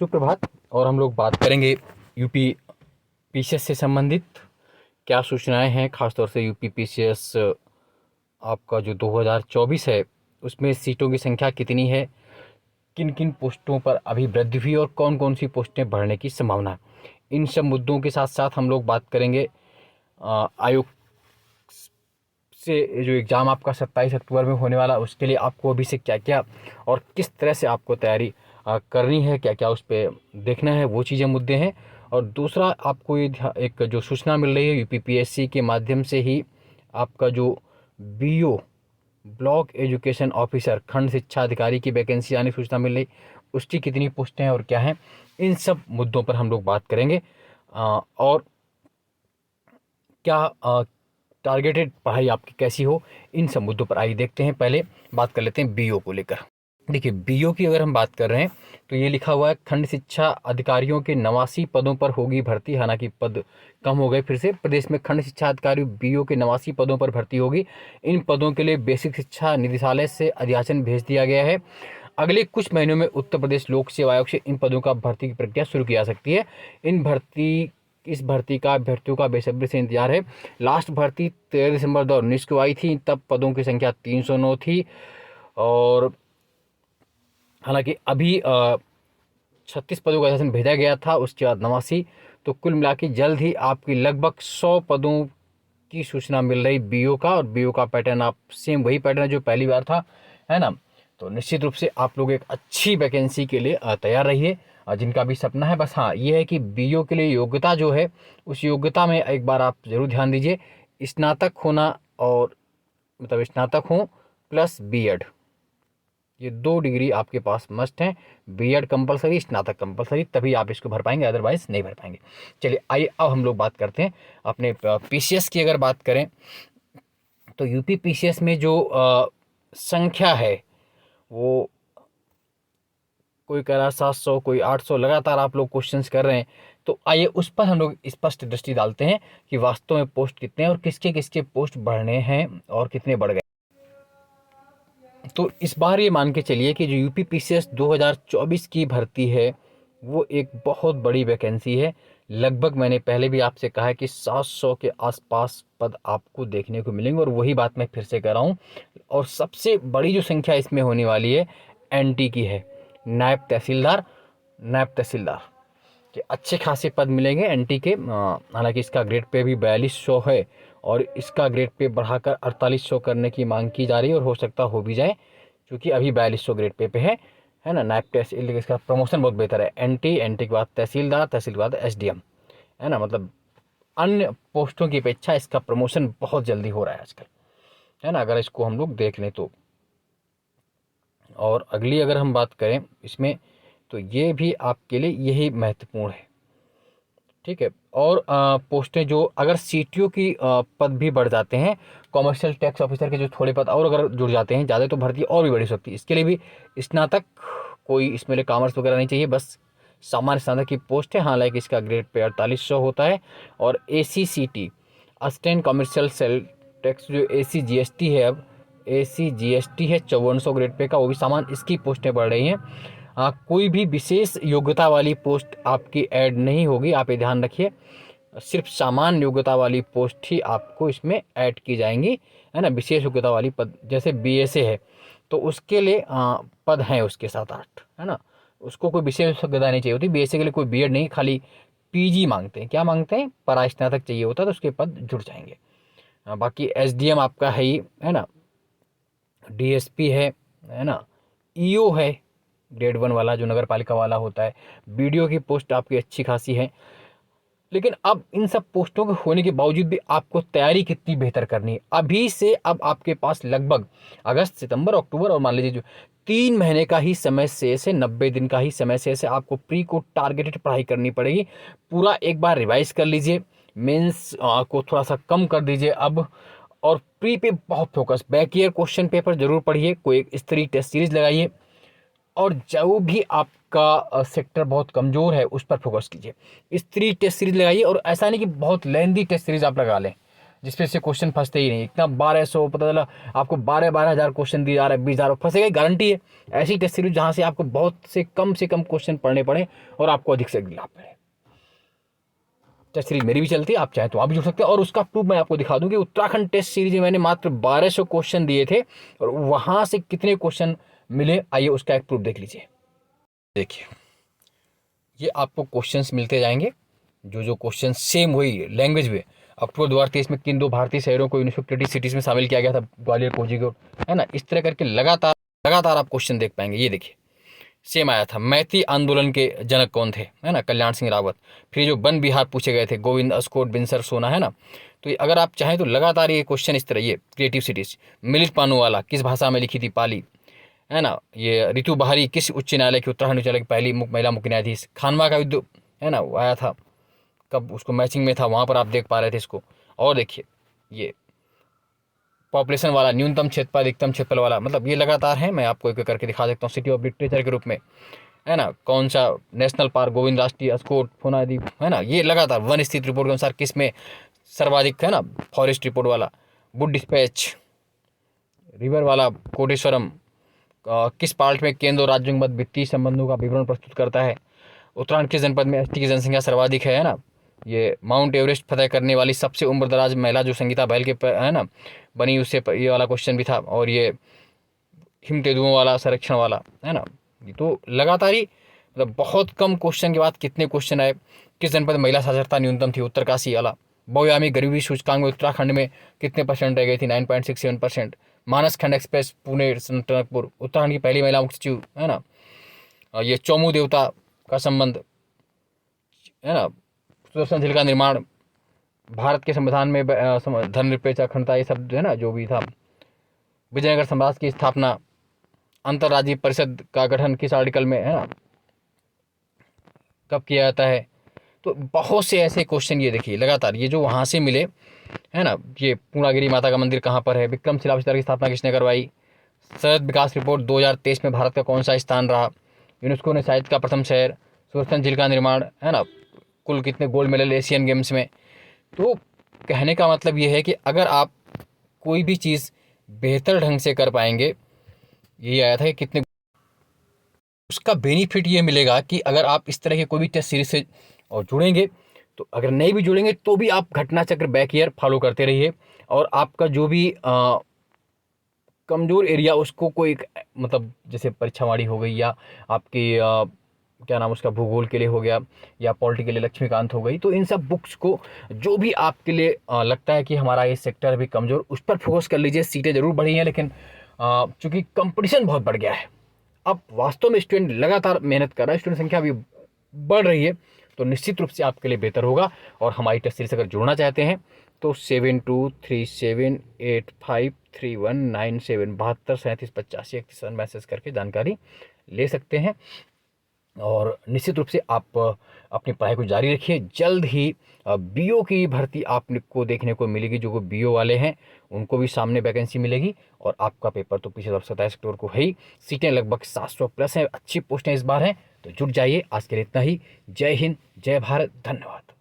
सुप्रभात। और हम लोग बात करेंगे यूपी पीसीएस से संबंधित क्या सूचनाएं हैं, खासतौर से यूपी पीसीएस आपका जो 2024 है उसमें सीटों की संख्या कितनी है, किन किन पोस्टों पर अभी वृद्धि हुई और कौन कौन सी पोस्टें बढ़ने की संभावना है। इन सब मुद्दों के साथ साथ हम लोग बात करेंगे आयोग से जो एग्ज़ाम आपका 27 अक्टूबर में होने वाला उसके लिए आपको अभी से क्या क्या और किस तरह से आपको तैयारी करनी है, क्या क्या उस पर देखना है, वो चीज़ें मुद्दे हैं। और दूसरा आपको ये एक जो सूचना मिल रही है यूपीपीएससी के माध्यम से ही आपका जो बीओ ब्लॉक एजुकेशन ऑफिसर खंड शिक्षा अधिकारी की वैकेंसी आने की सूचना मिल रही, उसकी कितनी पोस्टें हैं और क्या हैं, इन सब मुद्दों पर हम लोग बात करेंगे। और क्या टारगेटेड पढ़ाई आपकी कैसी हो, इन सब मुद्दों पर आइए देखते हैं। पहले बात कर लेते हैं बीओ को लेकर। देखिए, बीओ की अगर हम बात कर रहे हैं तो ये लिखा हुआ है खंड शिक्षा अधिकारियों के 89 पदों पर होगी भर्ती। हालांकि पद कम हो गए फिर से। प्रदेश में खंड शिक्षा अधिकारी बीओ के 89 पदों पर भर्ती होगी। इन पदों के लिए बेसिक शिक्षा निदेशालय से अधियाचन भेज दिया गया है। अगले कुछ महीनों में उत्तर प्रदेश लोक सेवा आयोग से इन पदों का भर्ती की प्रक्रिया शुरू की जा सकती है। इस भर्ती का अभ्यर्थियों का बेसब्री से इंतजार है। लास्ट भर्ती 13 दिसंबर 2019 को आई थी, तब पदों की संख्या 309 थी। और हालांकि अभी 36 पदों का आवेदन भेजा गया था, उसके बाद 89। तो कुल मिला के जल्द ही आपकी लगभग 100 पदों की सूचना मिल रही बीओ का। और बीओ का पैटर्न आप सेम वही पैटर्न है जो पहली बार था, है ना। तो निश्चित रूप से आप लोग एक अच्छी वैकेंसी के लिए तैयार रहिए, जिनका भी सपना है। बस हाँ, ये है कि बीओ के लिए योग्यता जो है उस योग्यता में एक बार आप ज़रूर ध्यान दीजिए। स्नातक होना, और मतलब स्नातक हो प्लस बीएड, ये 2 डिग्री आपके पास मस्ट हैं। बीएड कंपलसरी, स्नातक कंपलसरी, तभी आप इसको भर पाएंगे, अदरवाइज नहीं भर पाएंगे। चलिए आइए अब हम लोग बात करते हैं अपने पीसीएस की। अगर बात करें तो यूपी पीसीएस में जो संख्या है वो कोई कह रहा 700, कोई 800, लगातार आप लोग क्वेश्चंस कर रहे हैं। तो आइए उस पर हम लोग स्पष्ट दृष्टि डालते हैं कि वास्तव में पोस्ट कितने हैं और किसके किसके पोस्ट बढ़ने हैं और कितने बढ़ गए। तो इस बार ये मान के चलिए कि जो यूपी पीसीएस 2024 की भर्ती है वो एक बहुत बड़ी वैकेंसी है। लगभग मैंने पहले भी आपसे कहा है कि 700 के आसपास पद आपको देखने को मिलेंगे, और वही बात मैं फिर से कर रहा हूँ। और सबसे बड़ी जो संख्या इसमें होने वाली है एनटी की है, नायब तहसीलदार के अच्छे खासे पद मिलेंगे एनटी के। हालांकि इसका ग्रेड पे भी 4200 है और इसका ग्रेड पे बढ़ाकर 4800 करने की मांग की जा रही है, और हो सकता हो भी जाए, क्योंकि अभी 4200 ग्रेड पे है ना। नायब तहसील, इसका प्रमोशन बहुत बेहतर है। एनटी के बाद तहसीलदार, तहसील के बाद एसडीएम, है ना। मतलब अन्य पोस्टों की अपेक्षा इसका प्रमोशन बहुत जल्दी हो रहा है आजकल, है ना, अगर इसको हम लोग देख लें तो। और अगली अगर हम बात करें इसमें, तो ये भी आपके लिए यही महत्वपूर्ण है, ठीक है। और पोस्टें जो अगर सीटीओ की पद भी बढ़ जाते हैं, कॉमर्शियल टैक्स ऑफिसर के जो थोड़े पद और अगर जुड़ जाते हैं ज़्यादा, तो भर्ती और भी बढ़ सकती है। इसके लिए भी स्नातक, कोई इसमें कॉमर्स वगैरह नहीं चाहिए, बस सामान्य स्नातक की पोस्ट है। हालांकि इसका ग्रेड पे 4800 होता है। और ACCT assistant commercial sale tax, जो ACGST है, अब ACGST है 5400 ग्रेड पे का, वो भी सामान, इसकी पोस्टें बढ़ रही हैं। कोई भी विशेष योग्यता वाली पोस्ट आपकी ऐड नहीं होगी, आप ये ध्यान रखिए। सिर्फ सामान्य योग्यता वाली पोस्ट ही आपको इसमें ऐड की जाएंगी, है ना। विशेष योग्यता वाली पद जैसे बीएसए है तो उसके लिए पद हैं उसके 7-8, है ना। उसको कोई विशेष योग्यता नहीं चाहिए होती। बीएसए के लिए कोई बीएड नहीं, खाली पीजी मांगते हैं। क्या मांगते हैं? परास्नातक चाहिए होता है, तो उसके पद जुड़ जाएंगे। बाकी एसडीएम आपका है ही, है ना। डीएसपी है ना। ईओ है ग्रेड 1 वाला, जो नगर पालिका वाला होता है। बीडीओ की पोस्ट आपकी अच्छी खासी है। लेकिन अब इन सब पोस्टों के होने के बावजूद भी आपको तैयारी कितनी बेहतर करनी है अभी से। अब आपके पास लगभग अगस्त, सितंबर, अक्टूबर और मान लीजिए जो 3 महीने का ही समय से 90 दिन का ही समय से आपको प्री को टारगेटेड पढ़ाई करनी पड़ेगी। पूरा एक बार रिवाइज कर लीजिए, मेंस को थोड़ा सा कम कर दीजिए अब, और प्री पे बहुत focus. Back year question paper जरूर पढ़िए, कोई एक स्तरीय टेस्ट सीरीज लगाइए, और जो भी आपका सेक्टर बहुत कमज़ोर है उस पर फोकस कीजिए। स्त्री टेस्ट सीरीज लगाइए, और ऐसा नहीं कि बहुत लेंदी टेस्ट सीरीज आप लगा लें। जिसपे से क्वेश्चन फंसते ही नहीं। इतना 1200 पता चला आपको 12,000 क्वेश्चन दिए जा रहे हैं, 20,000 फंसेगा, गारंटी है। ऐसी टेस्ट सीरीज जहाँ से आपको बहुत से कम क्वेश्चन पढ़ने पड़े और आपको अधिक से अधिक लाभ मिले। टेस्ट सीरीज मेरी भी चलती है, आप चाहे तो आप भी जुड़ सकते हैं। और उसका प्रूफ मैं आपको दिखा दूं कि उत्तराखंड टेस्ट सीरीज में मैंने मात्र 1200 क्वेश्चन दिए थे और वहां से कितने क्वेश्चन मिले, आइए उसका एक प्रूफ देख लीजिए। देखिए, ये आपको क्वेश्चंस मिलते जाएंगे, जो क्वेश्चन सेम वही लैंग्वेज में। अक्टूबर 2023 में किन 2 भारतीय शहरों को यूनेस्को क्रिएटिव सिटीज में शामिल किया गया था? ग्वालियर, कोझीकोड, है ना। इस तरह करके लगातार आप क्वेश्चन देख पाएंगे। ये देखिए, सेम आया था। मैती आंदोलन के जनक कौन थे? है ना, कल्याण सिंह रावत। फिर जो वन विहार पूछे गए थे, गोविंद अस्कोट, बिनसर सोना, है ना। तो अगर आप चाहें तो लगातार ये क्वेश्चन इस तरह, ये क्रिएटिव सिटीज। मिलिट पानूवाला किस भाषा में लिखी थी? पाली, है ना। ये रितु बहारी किस उच्च न्यायालय की, उत्तराखंड उच्च न्यायालय की पहली महिला मुख्य न्यायाधीश? खानवा का युद्ध, है ना, वो आया था कब, उसको मैचिंग में था, वहाँ पर आप देख पा रहे थे इसको। और देखिए, ये पॉपुलेशन वाला, न्यूनतम क्षेत्रफल, अधिकतम क्षेत्रफल वाला, मतलब ये लगातार है। मैं आपको एक करके दिखा देता हूँ। सिटी ऑफ लिटरेचर के रूप में, है ना, कौन सा नेशनल पार्क, गोविंद राष्ट्रीय, अस्कोट, फोनादीप, है ना। ये लगातार वन स्थित रिपोर्ट के अनुसार किस में सर्वाधिक, है ना, फॉरेस्ट रिपोर्ट वाला। वुड डिस्पैच, रिवर वाला, कोटेश्वरम, किस पार्ट में केंद्र और राज्यों के मध्य वित्तीय संबंधों का विवरण प्रस्तुत करता है? उत्तराखंड किस जनपद में एसटी की जनसंख्या सर्वाधिक है ना। ये माउंट एवरेस्ट फतह करने वाली सबसे उम्रदराज महिला जो संगीता बहल के, है ना, बनी, उससे ये वाला क्वेश्चन भी था। और ये हिम तेंदुओं वाला, संरक्षण वाला, है ना। तो लगातार ही, मतलब बहुत कम क्वेश्चन के बाद कितने क्वेश्चन आए। किस जनपद में महिला साक्षरता न्यूनतम थी? उत्तरकाशी वाला। बहुआयामी गरीबी सूचकांक में उत्तराखंड में कितने परसेंट रह गई थी? 9.67%। मानस खंड एक्सप्रेस पुणे टनकपुर, उत्तराखंड की पहली महिला मुख्य सचिव, है ना। ये चौमू देवता का संबंध, है ना। सुदर्शन झील का निर्माण, भारत के संविधान में धर्मनिरपेक्ष, अखंडता, ये सब है ना जो भी था। विजयनगर साम्राज्य की स्थापना, अंतर्राज्यीय परिषद का गठन किस आर्टिकल में, है ना, कब किया जाता है? तो बहुत से ऐसे क्वेश्चन ये देखिए लगातार, ये जो वहाँ से मिले, है ना। ये पूर्णागिरी माता का मंदिर कहाँ पर है? विक्रमशिला विस्तार की स्थापना किसने करवाई? शरद विकास रिपोर्ट 2023 में भारत का कौन सा स्थान रहा? यूनेस्को ने साहित्य का प्रथम शहर, सुदर्शन झील का निर्माण, है ना। कुल कितने गोल्ड मेडल एशियन गेम्स में? तो कहने का मतलब ये है कि अगर आप कोई भी चीज़ बेहतर ढंग से कर पाएंगे, यही आया था कि कितने, उसका बेनिफिट ये मिलेगा कि अगर आप इस तरह के कोई भी टेस्ट सीरीज से और जुड़ेंगे, तो अगर नहीं भी जुड़ेंगे तो भी आप घटना चक्र बैक ईयर फॉलो करते रहिए। और आपका जो भी कमज़ोर एरिया, उसको कोई मतलब जैसे परीक्षावाड़ी हो गई, या आपकी क्या नाम उसका, भूगोल के लिए हो गया, या पॉलिटी के लिए लक्ष्मीकांत हो गई, तो इन सब बुक्स को जो भी आपके लिए लगता है कि हमारा ये सेक्टर अभी कमज़ोर, उस पर फोकस कर लीजिए। सीटें ज़रूर बढ़ी हैं, लेकिन चूँकि कंपटीशन बहुत बढ़ गया है, अब वास्तव में स्टूडेंट लगातार मेहनत कर रहा है, स्टूडेंट संख्या भी बढ़ रही है, तो निश्चित रूप से आपके लिए बेहतर होगा। और हमारी टेस्ट सीरीज अगर जुड़ना चाहते हैं तो 7237853197 723785 मैसेज करके जानकारी ले सकते हैं। और निश्चित रूप से आप अपनी पढ़ाई को जारी रखिए। जल्द ही बीओ की भर्ती आपको देखने को मिलेगी। जो बीओ वाले हैं उनको भी सामने वैकेंसी मिलेगी, और आपका पेपर तो पिछले 27 अक्टूबर को है ही। सीटें लगभग 700 प्लस हैं, अच्छी पोस्टें इस बार हैं, तो जुट जाइए। आज के लिए इतना ही। जय हिंद, जय भारत, धन्यवाद।